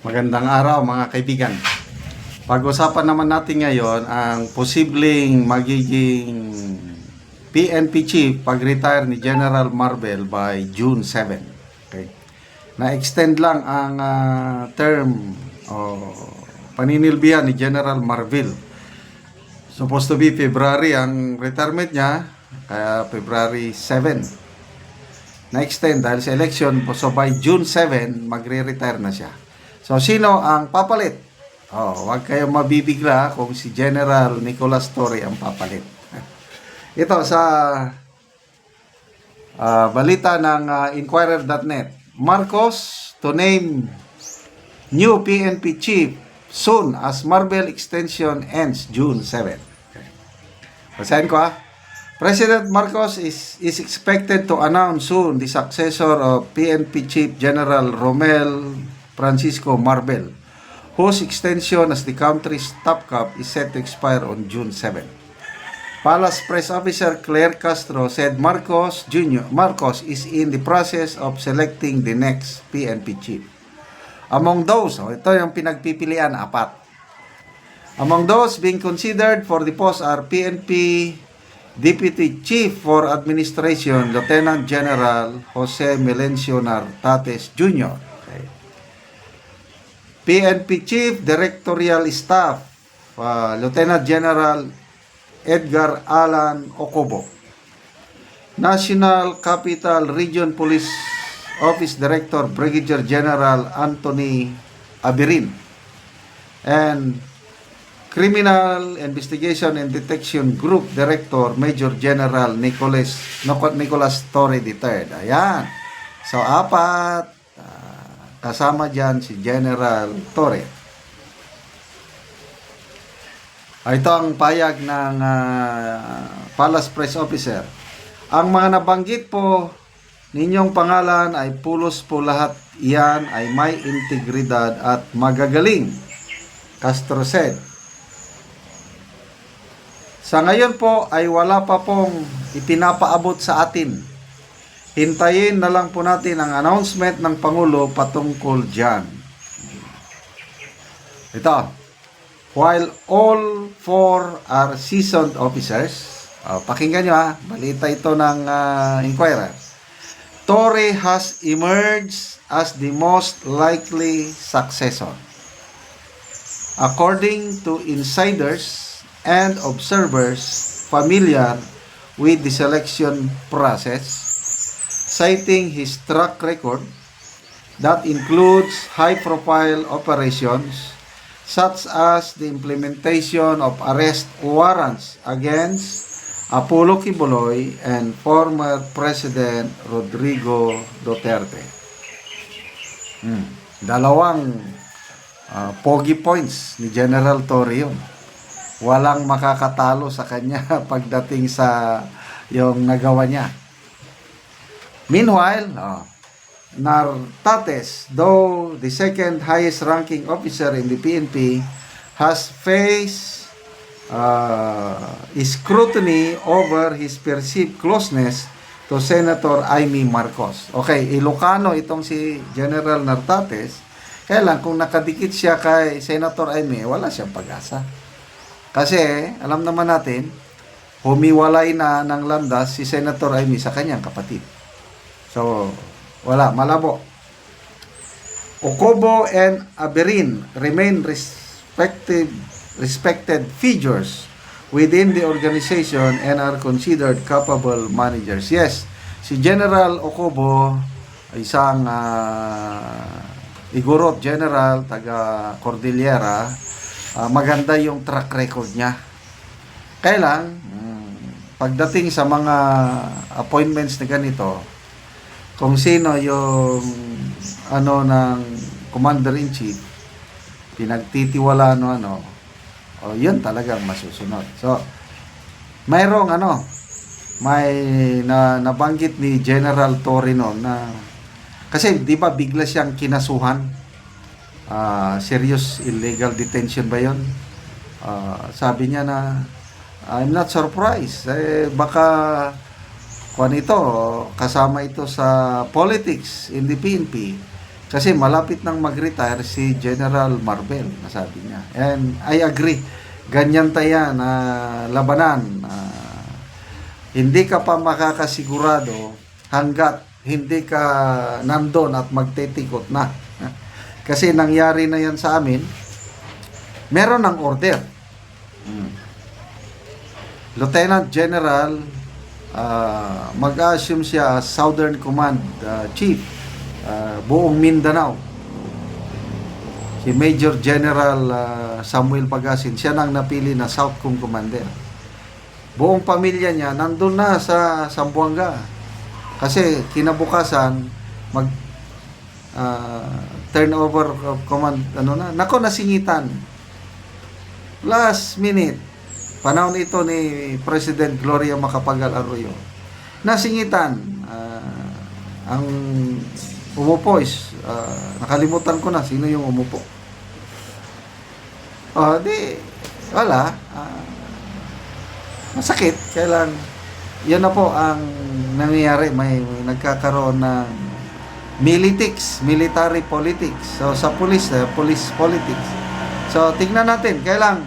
Magandang araw mga kaibigan. Pag-usapan naman natin ngayon ang posibleng magiging PNP chief pag-retire ni General Marvel by June 7. Okay. Na-extend lang ang term o paninilbihan ni General Marvel. Supposed to be February ang retirement niya, kaya February 7. Na-extend dahil sa election, so by June 7, magre-retire na siya. So, sino ang papalit? Huwag kayong mabibigla kung si General Nicolas Torre ang papalit. Ito sa balita ng Inquirer.net. Marcos to name new PNP chief soon as Marvel extension ends June 7. Okay. Basahin ko President Marcos is expected to announce soon the successor of PNP Chief General Romel Francisco Marvel, whose extension as the country's top cop is set to expire on June 7. Palace Press Officer Claire Castro said Marcos is in the process of selecting the next PNP chief. Among those, ito yung pinagpipilian, 4. Among those being considered for the post are PNP Deputy Chief for Administration, Lieutenant General Jose Melencio Nartates Jr. Okay. PNP Chief Directorial Staff, Lieutenant General Edgar Alan Ocobo. National Capital Region Police Office Director, Brigadier General Anthony Abirin. And Criminal Investigation and Detection Group Director, Major General Nicolas Torre III. Ayan. So, 4. Kasama dyan si General Torre. Ito ang payag ng Palace Press Officer. Ang mga nabanggit po ninyong pangalan ay pulos po lahat iyan ay may integridad at magagaling, Castro said. Sa ngayon po ay wala pa pong ipinapaabot sa atin. Hintayin na lang po natin ang announcement ng Pangulo patungkol dyan. Ito. While all 4 are seasoned officers, pakinggan nyo balita ito ng Inquirer. Torre has emerged as the most likely successor. According to insiders and observers familiar with the selection process, citing his track record that includes high-profile operations such as the implementation of arrest warrants against Apollo Kibuloy and former President Rodrigo Duterte. Dalawang pogi points ni General Torre yun. Walang makakatalo sa kanya pagdating sa yung nagawa niya. Meanwhile, Nartates, though the second highest ranking officer in the PNP, has faced scrutiny over his perceived closeness to Senator Amy Marcos. Okay, Ilocano itong si General Nartates. Kaya lang, kung nakadikit siya kay Senator Amy, wala siyang pag-asa. Kasi, alam naman natin, humiwalay na ng landas si Senator Amy sa kanyang kapatid. So, wala, malabo. Ocobo and Abirin remain respected figures within the organization and are considered capable managers. Yes, si General Ocobo, isang Igorot General, taga Cordillera, maganda yung track record niya. Kaya lang, pagdating sa mga appointments na ganito, kung sino yung ng Commander-in-Chief, pinagtitiwala yun talagang masusunod. So, mayroong may nabanggit ni General Torre noon na, kasi di ba bigla siyang kinasuhan, serious illegal detention ba yun? Sabi niya na, I'm not surprised. Baka kasama ito sa politics in the PNP. Kasi malapit nang mag-retire si General Marbel, nasabi niya. And I agree. Ganyan tayo na labanan. Hindi ka pa makakasigurado hanggat hindi ka nandun at magtitikot na. Kasi nangyari na yan sa amin. Meron ng order. Lieutenant General, mag-assume siya as Southern Command Chief, buong Mindanao. Si Major General Samuel Pagasin, siya nang napili na Southcom Commander. Buong pamilya niya nandun na sa Zamboanga. Kasi kinabukasan, mag turnover of command, nako, nasingitan. Last minute, panahon ito ni President Gloria Macapagal Arroyo, nasingitan. Ang umupo is, nakalimutan ko na sino yung umupo. Wala. Masakit. Kailan, yan na po ang nangyayari. May nagkakaroon ng military politics. So, sa police politics. So, tingnan natin. Kailan,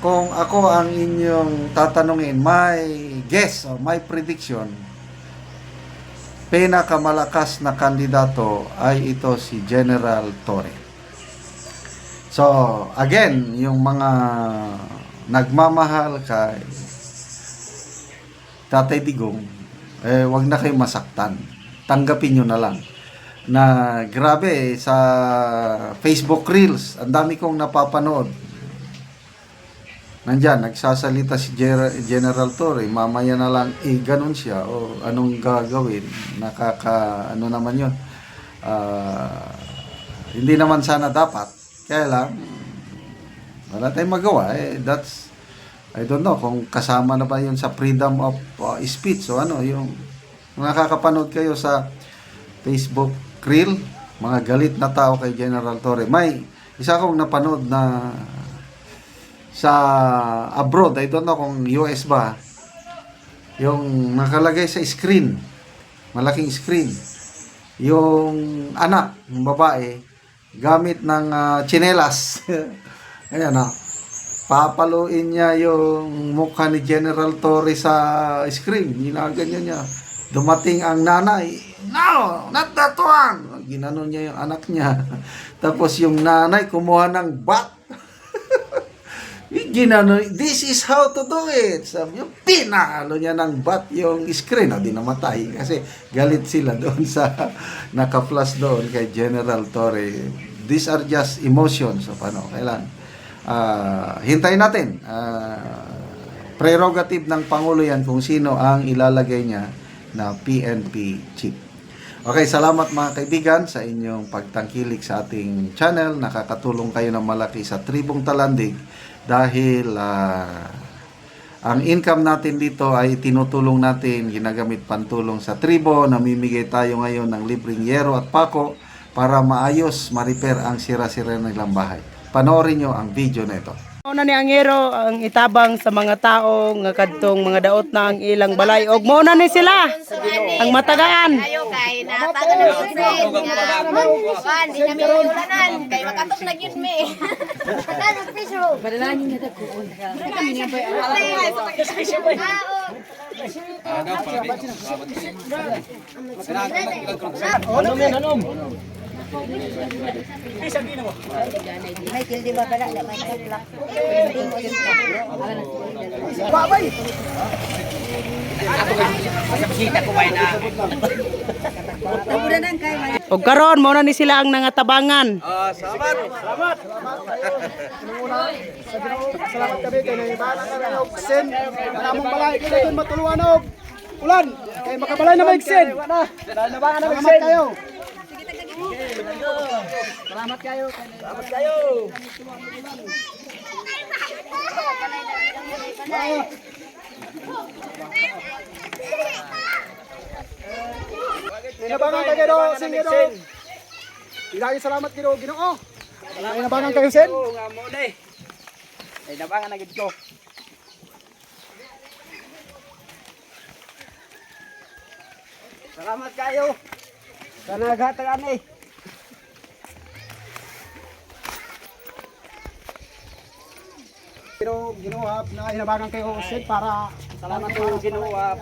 kung ako ang inyong tatanungin, my guess or my prediction, pinakamalakas na kandidato ay ito si General Torre. So, again, yung mga nagmamahal kay Tatay Digong, wag na kayong masaktan. Tanggapin nyo na lang. Na grabe, sa Facebook Reels, ang dami kong napapanood. Nandyan, nagsasalita si General Torre, mamaya na lang, ganun siya, o anong gagawin, ano naman yun. Hindi naman sana dapat, kaya lang, wala tayong magawa, that's, I don't know, kung kasama na ba yun sa freedom of speech, o yung nakakapanood kayo sa Facebook Reel, mga galit na tao kay General Torre. May isa akong napanood na sa abroad, I don't know kung US ba, yung nakalagay sa screen, malaking screen, yung anak, yung babae, gamit ng tsinelas. Ayan papaluin niya yung mukha ni General Torre sa screen, ginaganyan niya. Dumating ang nanay, no, not that one. Ginanon niya yung anak niya. Tapos yung nanay kumuha ng bat. This is how to do it. Sabi niya, pinalo niya ng bat yung screen. Di namatay kasi galit sila doon sa naka-flash doon kay General Torre. These are just emotions. So, kailan? Hintayin natin. Prerogative ng Pangulo yan kung sino ang ilalagay niya na PNP chief. Okay, salamat mga kaibigan sa inyong pagtangkilik sa ating channel. Nakakatulong kayo ng malaki sa Tribong Talandig dahil ang income natin dito ay tinutulong natin, ginagamit pantulong sa tribo. Namimigay tayo ngayon ng libreng yero at pako para maayos, ma-repair ang sira-sira nilang bahay. Panoorin nyo ang video na ito. Mao na ni ang hero ang itabang sa mga tao nga kadtong mga daot na ang ilang balay og mao na ni sila ang matagaan. Ayo kay natagan na sa friend nga wan di na mi ulanan kay makatok na gyud mi. Tagan ang piso. Padalanin nga dako. Kami ni bay anom. Michael di ba bala na may kaplak. Babay. Og karon mao na ni sila ang nangatabangan. Salamat. Salamat kami kay nahibala kami og sen. Namong balay kay doon matuluan og ulan. Kay makabalay na may sen. Nabangan na may sen kayo. Salamat kayo. Salamat kayo. Nabangan kayo do, sen do. Ilahi salamat kayo Ginoo. Nabangan kayo sen. Nga mo ni. Ay nabangan na gid ko. Salamat kayo. Sana gatagan eh. Ginuhap na inabangan kayo Sid para salamat po ginuhap.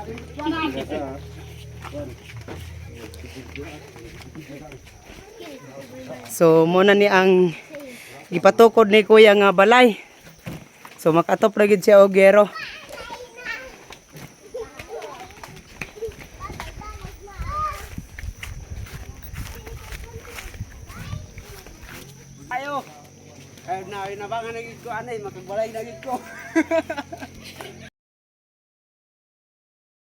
So muna ni ang gipatukod ni kuya nga balay. So makatop ra gid siya og gero. Ayo. Kaya na inabangan na gid ko anay makagbalay na gid ko.